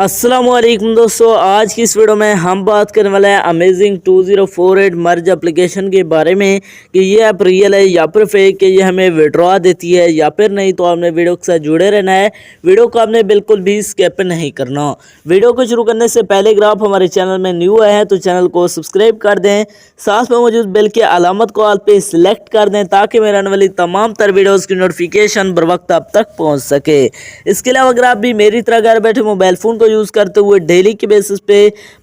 अस्सलामुअलैकुम दोस्तों, आज की इस वीडियो में हम बात करने वाले हैं अमेजिंग 2048 मर्ज एप्लीकेशन के बारे में कि ये ऐप रियल है या फिर फेक, कि ये हमें विड्रॉ देती है या फिर नहीं। तो आपने वीडियो के साथ जुड़े रहना है, वीडियो को आपने बिल्कुल भी स्किप नहीं करना। वीडियो को शुरू करने से पहले अगर आप हमारे चैनल में न्यू आए हैं तो चैनल को सब्सक्राइब कर दें, साथ में मौजूद बेल की अलामत को ऑल पे सिलेक्ट कर दें ताकि मेरे आने वाली तमाम तर वीडियोज़ की नोटिफिकेशन बर वक्त आप तक पहुँच सके। इसके अलावा अगर आप भी मेरी तरह घर बैठे मोबाइल फ़ोन को यूज़ करते हुए डेली के बेसिस पे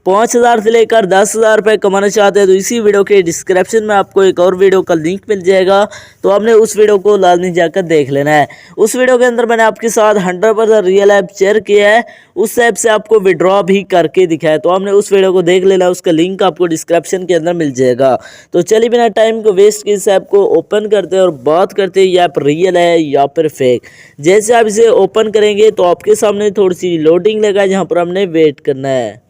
5,000 से लेकर 10,000 रुपये कमाना चाहते हैं तो इसी वीडियो के डिस्क्रिप्शन में आपको एक और वीडियो का लिंक मिल जाएगा, तो आपने उस वीडियो को लाजमी जाकर देख लेना है। उस वीडियो के अंदर मैंने आपके साथ 100% रियल ऐप शेयर किया है, उस ऐप से आपको विड्रॉ भी करके दिखाया, तो आपने उस वीडियो को देख लेना, उसका लिंक आपको डिस्क्रिप्शन के अंदर मिल जाएगा। तो चलिए बिना टाइम को वेस्ट किए इस ऐप को ओपन करते हैं और बात करते हैं ये ऐप रियल है या फिर फेक। जैसे आप इसे ओपन करेंगे तो आपके सामने थोड़ी सी लोडिंग लगा है, जहाँ पर हमने वेट करना है।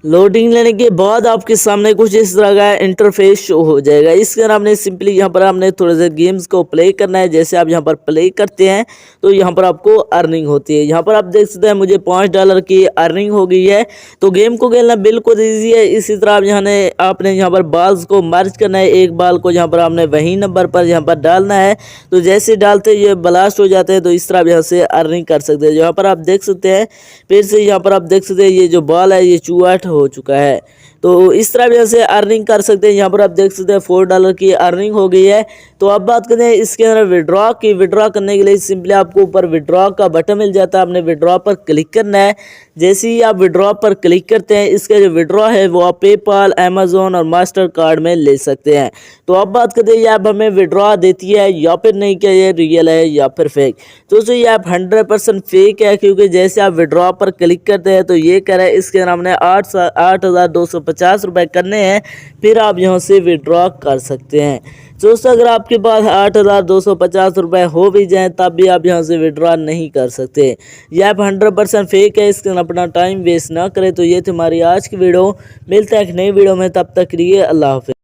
लोडिंग लेने के बाद आपके सामने कुछ इस तरह का इंटरफेस शो हो जाएगा। इसके अंदर आपने सिंपली यहाँ पर हमने थोड़े से गेम्स को प्ले करना है। जैसे आप यहाँ पर प्ले करते हैं तो यहाँ पर आपको अर्निंग होती है। यहाँ पर आप देख सकते हैं मुझे $5 की अर्निंग हो गई है। तो गेम को खेलना बिल्कुल ईजी है। इसी तरह आप आपने यहाँ पर बॉल्स को मर्ज करना है। एक बॉल को यहाँ पर आपने वही नंबर पर यहाँ पर डालना है, तो जैसे डालते ये ब्लास्ट हो जाते हैं। तो इस तरह आप यहाँ से अर्निंग कर सकते हैं। यहाँ पर आप देख सकते हैं, फिर से यहाँ पर आप देख सकते हैं ये जो बॉल है ये चूआट हो चुका है। तो इस तरह भी ऐसे अर्निंग कर सकते हैं। यहाँ पर आप देख सकते हैं $4 की अर्निंग हो गई है। तो अब बात करते हैं इसके अंदर विड्रॉ की। विड्रॉ करने के लिए सिंपली आपको ऊपर विड्रॉ का बटन मिल जाता है, आपने विड्रॉ पर क्लिक करना है। जैसे ही आप विड्रॉ पर क्लिक करते हैं, इसका जो विड्रॉ है वो आप पेपाल, अमेजोन और मास्टर कार्ड में ले सकते हैं। तो अब बात करते हैं ये ऐप हमें विड्रॉ देती है या फिर नहीं, क्या ये रियल है या फिर फेक। तो ये ऐप 100% फेक है, क्योंकि जैसे आप विड्रॉ पर क्लिक करते हैं तो ये कह रहा है इसके अंदर हमने 8,250 रुपये करने हैं, फिर आप यहाँ से विड्रॉ कर सकते हैं। दोस्तों अगर आपके पास 8,250 रुपये हो भी जाएं तब भी आप यहाँ से विड्रॉ नहीं कर सकते। यह ऐप 100% फेक है, इसके अपना टाइम वेस्ट ना करें। तो ये थी हमारी आज की वीडियो, मिलते हैं एक नई वीडियो में, तब तक के लिए अल्लाह हाफ़िज़।